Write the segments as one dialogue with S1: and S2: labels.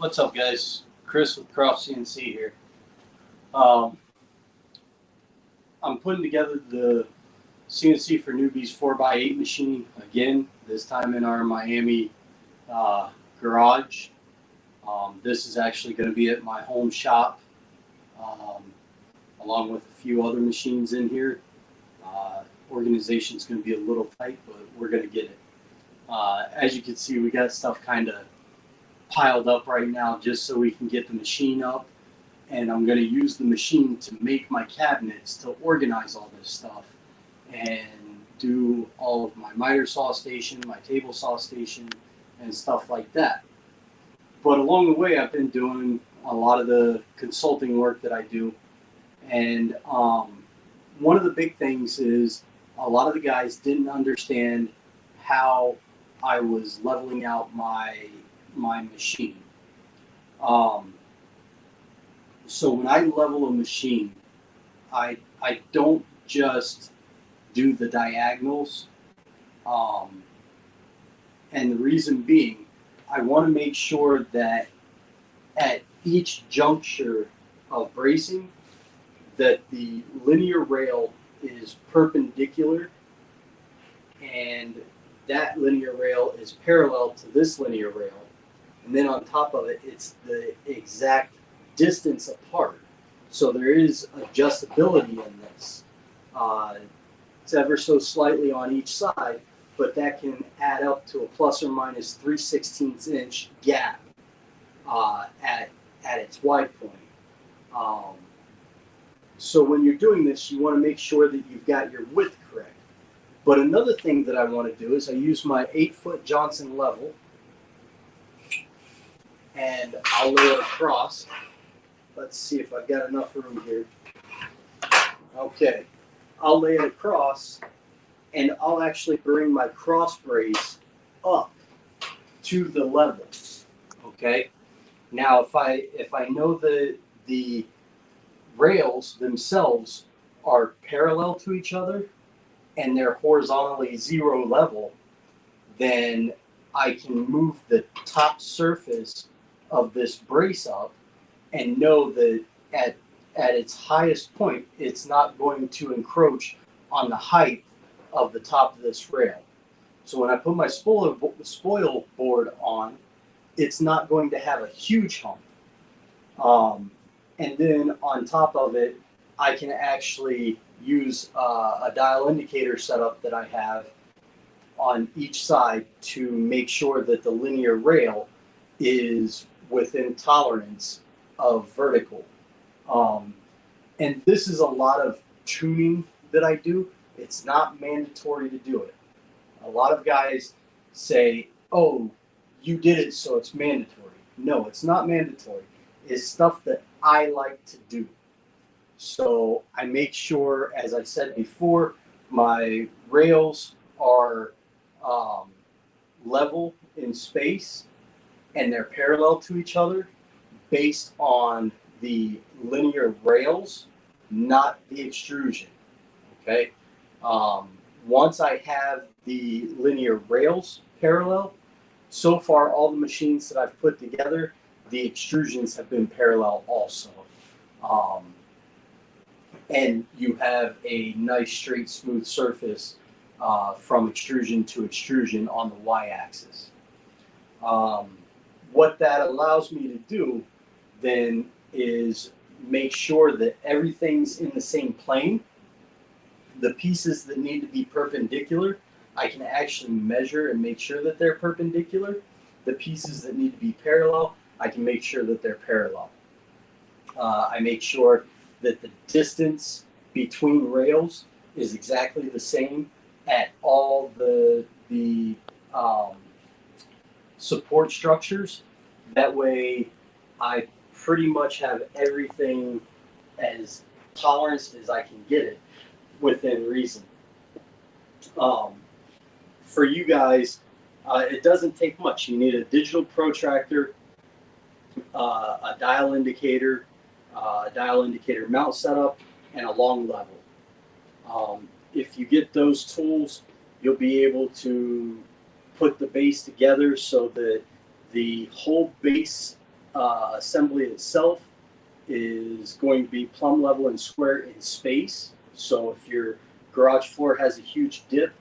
S1: What's up, guys? Chris with Croft CNC here. Um, I'm putting together the CNC for Newbies 4x8 machine again, this time in our Miami garage. This is actually going to be at my home shop, um, along with a few other machines in here. Organization's going to be a little tight, but we're going to get it. As you can see, we got stuff kind of piled up right now just so we can get the machine up, and I'm going to use the machine to make my cabinets to organize all this stuff and do all of my miter saw station, my table saw station, and stuff like that. But along the way, I've been doing a lot of the consulting work that I do, and one of the big things is a lot of the guys didn't understand how I was leveling out my machine. So when I level a machine, I don't just do the diagonals. And the reason being, I want to make sure that at each juncture of bracing, that the linear rail is perpendicular and that linear rail is parallel to this linear rail. And then on top of it, it's the exact distance apart. So there is adjustability in this. It's ever so slightly on each side, but that can add up to a plus or minus 3/16 inch gap at its wide point. So when you're doing this, you want to make sure that you've got your width correct. But another thing that I want to do is I use my 8-foot Johnson level, and I'll lay it across. Let's see if I've got enough room here. Okay, I'll lay it across, and I'll actually bring my cross brace up to the level. Okay, now if I know that the rails themselves are parallel to each other and they're horizontally zero level, then I can move the top surface of this brace up and know that at its highest point, it's not going to encroach on the height of the top of this rail. So when I put my spoil board on, it's not going to have a huge hump. And then on top of it, I can actually use a dial indicator setup that I have on each side to make sure that the linear rail is within tolerance of vertical. And this is a lot of tuning that I do. It's not mandatory to do it. A lot of guys say, oh, you did it, so it's mandatory. No, it's not mandatory. It's stuff that I like to do. So I make sure, as I said before, my rails are level in space and they're parallel to each other based on the linear rails, not the extrusion. Okay. Once I have the linear rails parallel, so far all the machines that I've put together, the extrusions have been parallel also. And you have a nice straight smooth surface from extrusion to extrusion on the y-axis. What that allows me to do then is make sure that everything's in the same plane. The pieces that need to be perpendicular, I can actually measure and make sure that they're perpendicular. The pieces that need to be parallel, I can make sure that they're parallel. I make sure that the distance between rails is exactly the same at all the support structures. That way I pretty much have everything as toleranced as I can get it within reason. For you guys, it doesn't take much. You need a digital protractor, a dial indicator mount setup, and a long level. If you get those tools, you'll be able to put the base together so that the whole base assembly itself is going to be plumb level and square in space. So if your garage floor has a huge dip,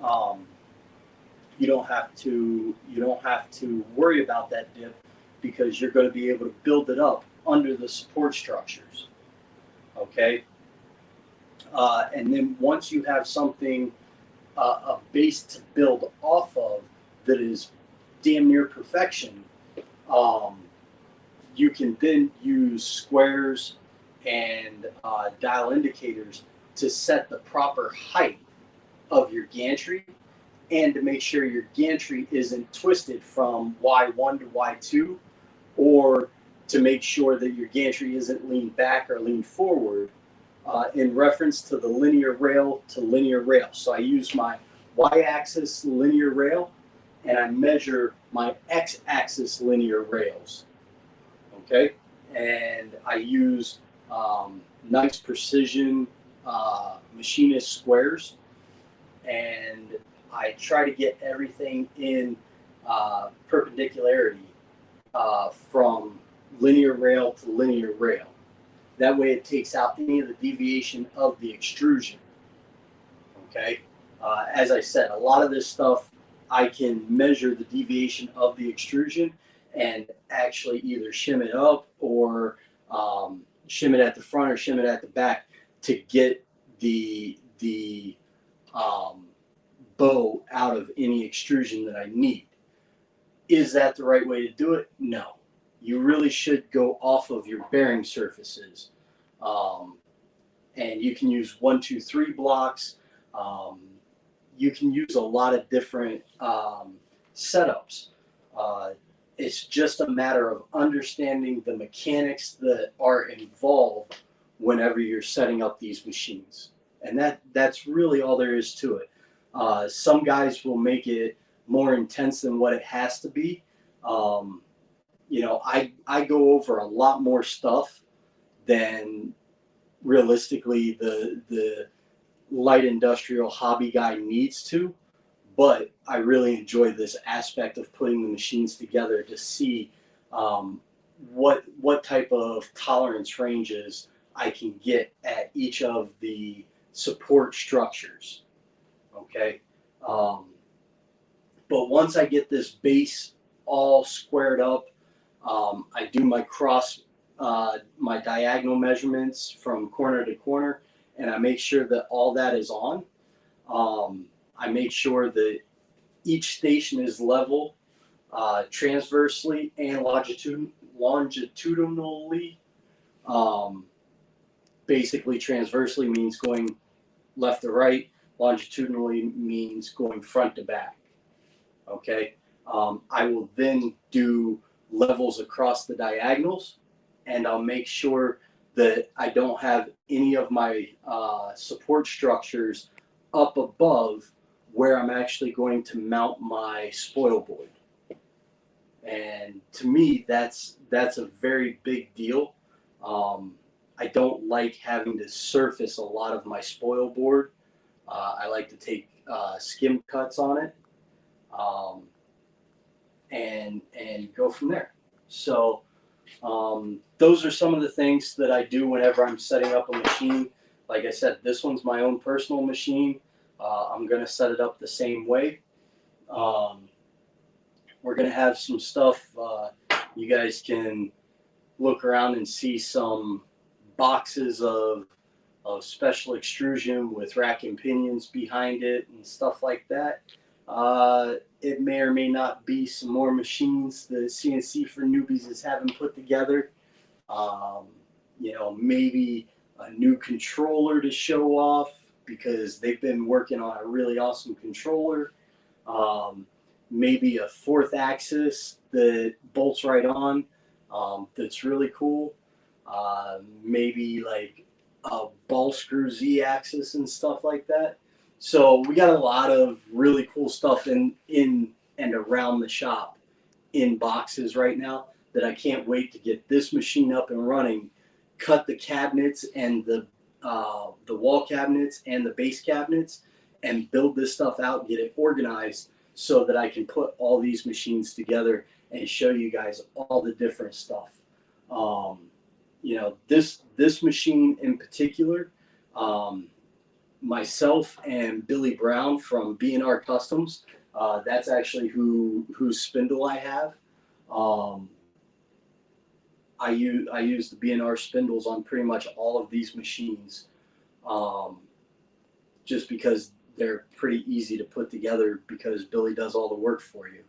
S1: um, you don't have to worry about that dip because you're going to be able to build it up under the support structures. Okay, and then once you have something, a base to build off of that is damn near perfection, um, you can then use squares and dial indicators to set the proper height of your gantry and to make sure your gantry isn't twisted from Y1 to Y2, or to make sure that your gantry isn't leaned back or leaned forward in reference to the linear rail to linear rail. So I use my Y-axis linear rail and I measure my X-axis linear rails. Okay, and I use nice precision machinist squares, and I try to get everything in perpendicularity from linear rail to linear rail. That way it takes out any of the deviation of the extrusion. Okay, as I said, a lot of this stuff I can measure the deviation of the extrusion and actually either shim it up or shim it at the front or shim it at the back to get the bow out of any extrusion that I need. Is that the right way to do it? No. You really should go off of your bearing surfaces. And you can use 1, 2, 3 blocks. You can use a lot of different setups. It's just a matter of understanding the mechanics that are involved whenever you're setting up these machines. And that's really all there is to it. Some guys will make it more intense than what it has to be. I go over a lot more stuff than realistically the light industrial hobby guy needs to, but I really enjoy this aspect of putting the machines together to see what type of tolerance ranges I can get at each of the support structures. Okay, but once I get this base all squared up, I do my my diagonal measurements from corner to corner, and I make sure that all that is on. I make sure that each station is level transversely and longitudinally. Basically, transversely means going left to right. Longitudinally means going front to back. Okay. I will then do levels across the diagonals, and I'll make sure that I don't have any of my support structures up above where I'm actually going to mount my spoil board. And to me, that's a very big deal. I don't like having to surface a lot of my spoil board. I like to take skim cuts on it, and go from there. So those are some of the things that I do whenever I'm setting up a machine. Like I said, this one's my own personal machine. I'm going to set it up the same way. We're going to have some stuff. You guys can look around and see some boxes of special extrusion with rack and pinions behind it and stuff like that. It may or may not be some more machines that CNC for Newbies is having put together. Maybe a new controller to show off because they've been working on a really awesome controller. Maybe a 4th axis that bolts right on, that's really cool. Maybe like a ball screw Z axis and stuff like that. So we got a lot of really cool stuff in and around the shop in boxes right now that I can't wait to get this machine up and running, cut the cabinets and the wall cabinets and the base cabinets, and build this stuff out, get it organized so that I can put all these machines together and show you guys all the different stuff. You know, this machine in particular, myself and Billy Brown from B&R Customs, that's actually whose spindle I have. I use the B&R spindles on pretty much all of these machines, just because they're pretty easy to put together because Billy does all the work for you.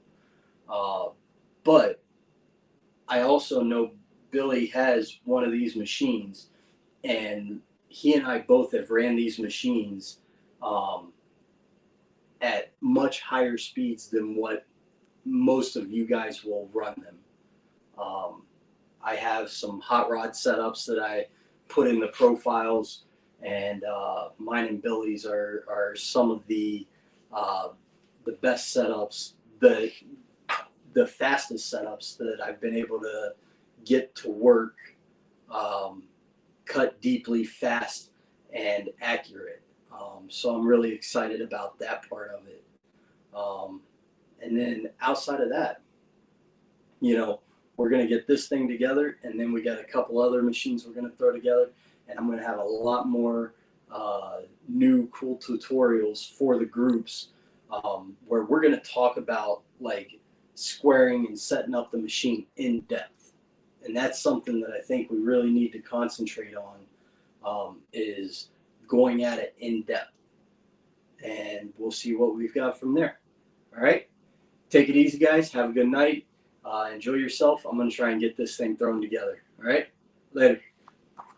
S1: But I also know Billy has one of these machines, and he and I both have ran these machines at much higher speeds than what most of you guys will run them. I have some hot rod setups that I put in the profiles, and mine and Billy's are some of the best setups, the fastest setups that I've been able to get to work, cut deeply, fast, and accurate. So I'm really excited about that part of it. And then outside of that, you know, we're going to get this thing together, and then we got a couple other machines we're going to throw together, and I'm going to have a lot more new cool tutorials for the groups, where we're going to talk about like squaring and setting up the machine in depth. And that's something that I think we really need to concentrate on, is going at it in depth. And we'll see what we've got from there. All right. Take it easy, guys. Have a good night. Enjoy yourself. I'm going to try and get this thing thrown together. All right. Later.